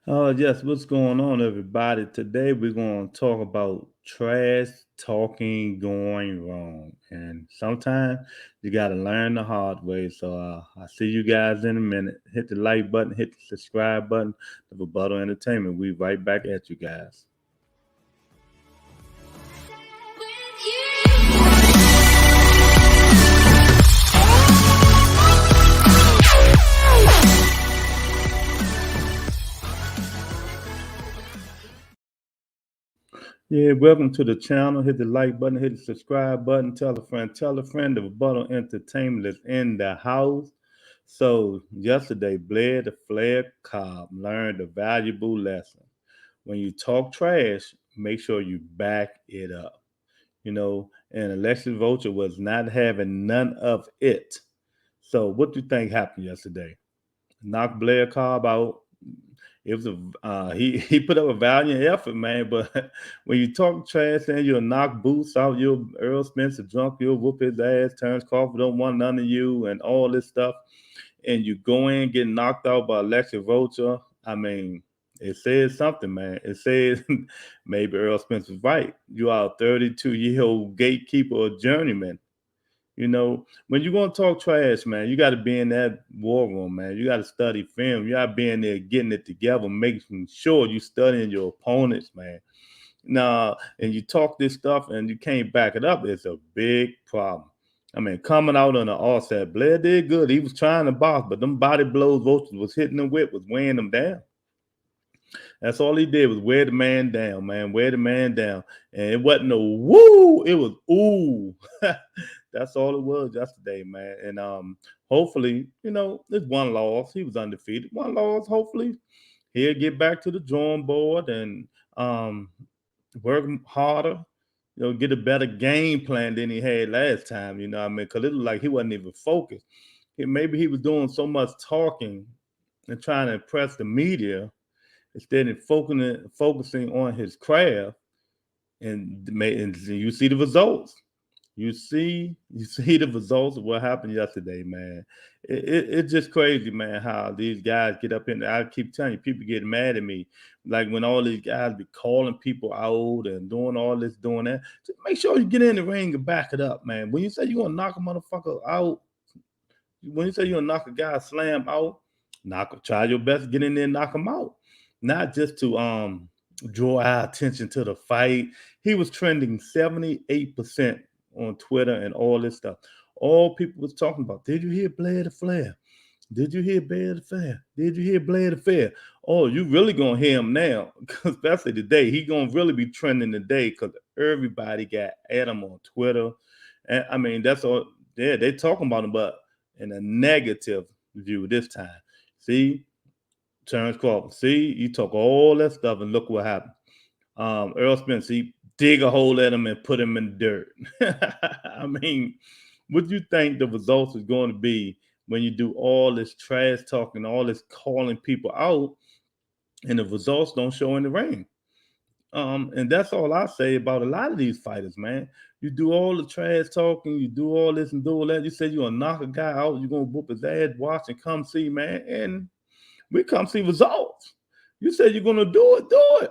Yes, what's going on, everybody? Today we're going to talk about trash talking going wrong. And sometimes you got to learn the hard way. So I'll see you guys in a minute. Hit the like button, hit the subscribe button. The Rebuttal Entertainment. We right back at you guys. Yeah, welcome to the channel. Hit the like button, hit the subscribe button, tell a friend, tell a friend. The Rebuttal Entertainment is in the house. So yesterday, Blair the Flair Cobb learned a valuable lesson. When you talk trash, make sure you back it up. And Alexis Vulture was not having none of it. So what do you think happened yesterday? Knocked Blair Cobb out. It was he put up a valiant effort, man. But when you talk trash and you'll knock Boots out, you'll Earl Spencer drunk, you'll whoop his ass. Terrence Crawford don't want none of you, and all this stuff. And you go in get knocked out by Alexis Vulture. I mean, it says something, man. It says maybe Earl Spencer's right. You are a 32-year-old gatekeeper or journeyman. When you're gonna talk trash, man, you got to be in that war room, man. You got to study film. You got to be in there getting it together, making sure you studying your opponents, man. Nah, and you talk this stuff and you can't back it up. It's a big problem. I mean, coming out on the offset, Blair did good. He was trying to box, but them body blows Vulture was hitting him with was weighing him down. That's all he did was wear the man down, man. Wear the man down. And it wasn't no woo, it was ooh. That's all it was yesterday, man. And hopefully, it's one loss. He was undefeated. One loss, hopefully he'll get back to the drawing board and um work harder, get a better game plan than he had last time, what I mean? Because it looked like he wasn't even focused. Maybe he was doing so much talking and trying to impress the media instead of focusing on his craft, and you see the results. You see the results of what happened yesterday, man. It's just crazy, man, how these guys get up in there. I keep telling you, people get mad at me. Like when all these guys be calling people out and doing all this, doing that. Just make sure you get in the ring and back it up, man. When you say you're gonna knock a motherfucker out, when you say you're gonna knock a guy slam out, try your best to get in there and knock him out. Not just to draw our attention to the fight. He was trending 78% on Twitter and all this stuff. All people was talking about. Did you hear Blair the Flair? Did you hear Blair the Flair? Did you hear Blair the Flair? Oh, you really gonna hear him now, especially today. He gonna really be trending today because everybody got at him on Twitter, and I mean that's all. Yeah, they talking about him, but in a negative view this time. See, Terrence Crawford. See, you talk all that stuff, and look what happened. Earl Spencer, he dig a hole at him and put him in the dirt. I mean, what do you think the results is going to be when you do all this trash talking, all this calling people out, and the results don't show in the ring? And that's all I say about a lot of these fighters, man. You do all the trash talking, you do all this and do all that. You say you're gonna knock a guy out, you're gonna whoop his ass, watch and come see, man. And we come see results. You said you're gonna do it.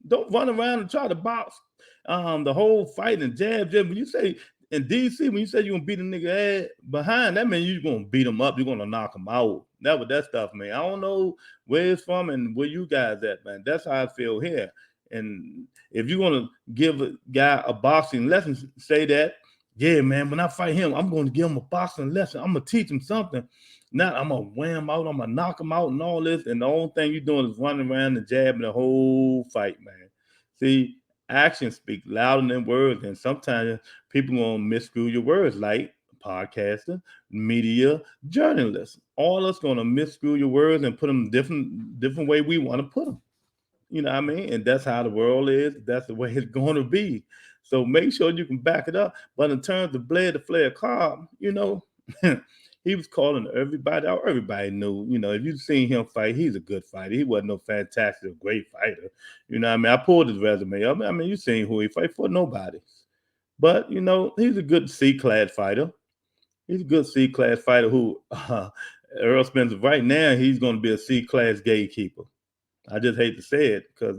Don't run around and try to box the whole fight and jab. When you say in DC, when you say you're gonna beat a nigga ass behind, that means you're gonna beat him up, you're gonna knock him out. That what that stuff, man. I don't know where it's from and where you guys at, man. That's how I feel here. And if you're gonna give a guy a boxing lesson, say that, yeah, man, when I fight him, I'm gonna give him a boxing lesson. I'm gonna teach him something. Not I'm gonna wham out, I'm gonna knock him out and all this. And the only thing you're doing is running around and jabbing the whole fight, man. See, actions speak louder than words, and sometimes people gonna miscrew your words, like podcaster, media, journalists. All us gonna miscrew your words and put them different way we want to put them. You know what I mean? And that's how the world is. That's the way it's going to be. So make sure you can back it up. But in terms of Blair the Flair Cobb, he was calling everybody out. Everybody knew, if you've seen him fight, he's a good fighter. He wasn't no fantastic or great fighter. You know what I mean? I pulled his resume up. I mean, you seen who he fight for? Nobody. But, he's a good C-class fighter. He's a good C-class fighter who, Earl Spencer, right now, he's going to be a C-class gatekeeper. I just hate to say it because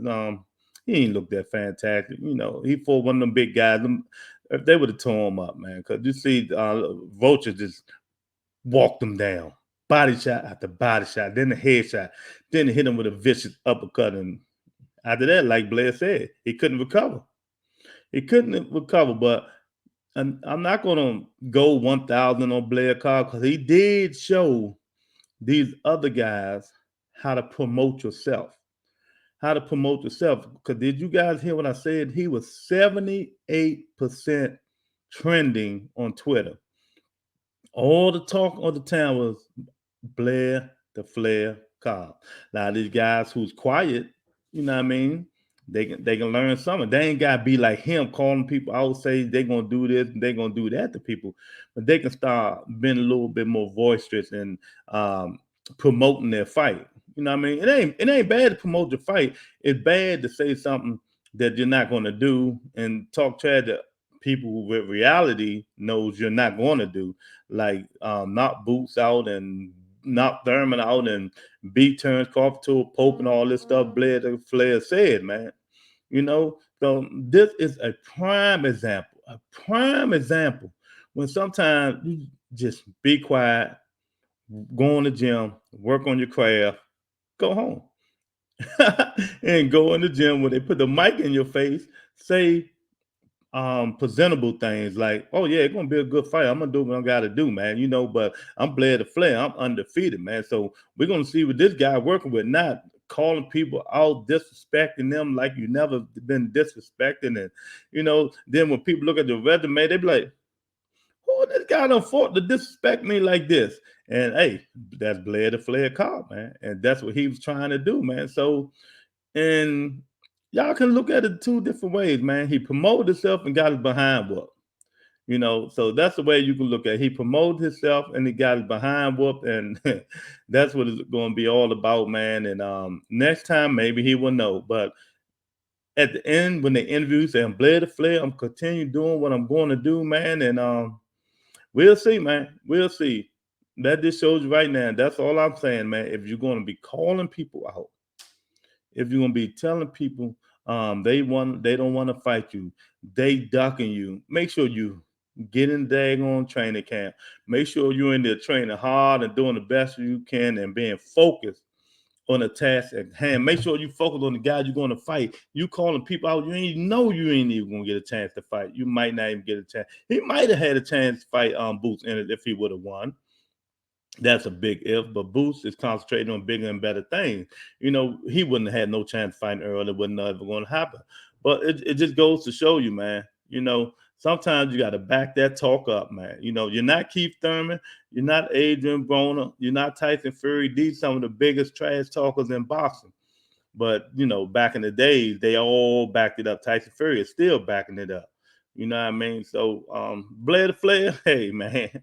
he ain't looked that fantastic. He fought one of them big guys. If they would have tore him up, man, because you see Vulture just walked him down. Body shot after body shot, then the head shot, then hit him with a vicious uppercut. And after that, like Blair said, he couldn't recover. He couldn't recover, but I'm not going to go 1,000 on Blair Cobb because he did show these other guys how to promote yourself. How to promote yourself. Because did you guys hear what I said? He was 78% trending on Twitter. All the talk of the town was Blair the Flair Cobb. Now these guys who's quiet, you know what I mean? They can learn something. They ain't gotta be like him calling people out, say they gonna do this and they gonna do that to people, but they can start being a little bit more boisterous and promoting their fight. You know what I mean? It ain't bad to promote your fight. It's bad to say something that you're not gonna do and talk trash to people with reality knows you're not gonna do, like knock Boots out and knock Thurman out and beat Terrence Crawford to a Pope and all this stuff Blair the Flair said, man. So this is a prime example. A prime example when sometimes you just be quiet, go in the gym, work on your craft, go home. And go in the gym when they put the mic in your face, say presentable things like, oh yeah, it's gonna be a good fight. I'm gonna do what I gotta do, man. But I'm Blair the Flair. I'm undefeated, man. So we're gonna see what this guy working with, not calling people out, disrespecting them like you never been disrespecting. And then when people look at the resume, they be like, who this guy done fought to disrespect me like this? And hey, that's Blair the Flair Cobb, man. And that's what he was trying to do, man. So, and y'all can look at it two different ways, man. He promoted himself and got his behind whooped. So that's the way you can look at it. He promoted himself and he got his behind whooped, and that's what it's going to be all about, man. And next time, maybe he will know. But at the end, when they interview, say, I'm Blair the Flair, I'm continue doing what I'm going to do, man. And we'll see, man. We'll see. That just shows you right now. That's all I'm saying, man. If you're going to be calling people out, if you're gonna be telling people they don't want to fight you, they ducking you, make sure you get in daggone training camp. Make sure you're in there training hard and doing the best you can and being focused on the task at hand. Make sure you focus on the guy you're going to fight. You calling people out, you ain't even gonna get a chance to fight. You might not even get a chance. He might have had a chance to fight Boots in it if he would have won. That's a big if, but Boots is concentrating on bigger and better things. He wouldn't have had no chance fighting Earl. It wasn't ever going to happen. But it just goes to show you, man. Sometimes you got to back that talk up, man. You're not Keith Thurman. You're not Adrian Broner. You're not Tyson Fury. These some of the biggest trash talkers in boxing. But, back in the days, they all backed it up. Tyson Fury is still backing it up. You know what I mean? So, Blair the Flair, hey, man,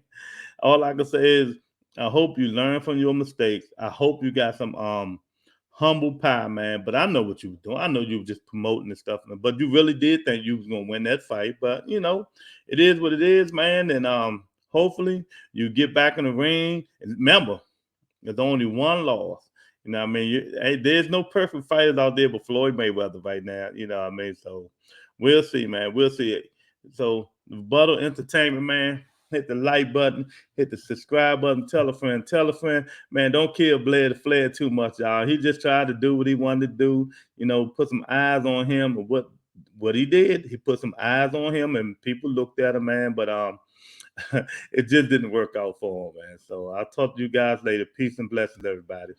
all I can say is, I hope you learn from your mistakes. I hope you got some humble pie, man. But I know what you were doing. I know you were just promoting and stuff. But you really did think you was gonna win that fight. But it is what it is, man. And hopefully you get back in the ring. And remember, there's only one loss. You know what I mean? There's no perfect fighters out there but Floyd Mayweather right now. You know what I mean? So we'll see, man. We'll see it. So Rebuttal Entertainment, man. Hit the like button, hit the subscribe button, tell a friend, man. Don't kill Blair the Flair too much, y'all. He just tried to do what he wanted to do, put some eyes on him. What he did, he put some eyes on him, and people looked at him, man. But it just didn't work out for him, man. So I'll talk to you guys later. Peace and blessings, everybody.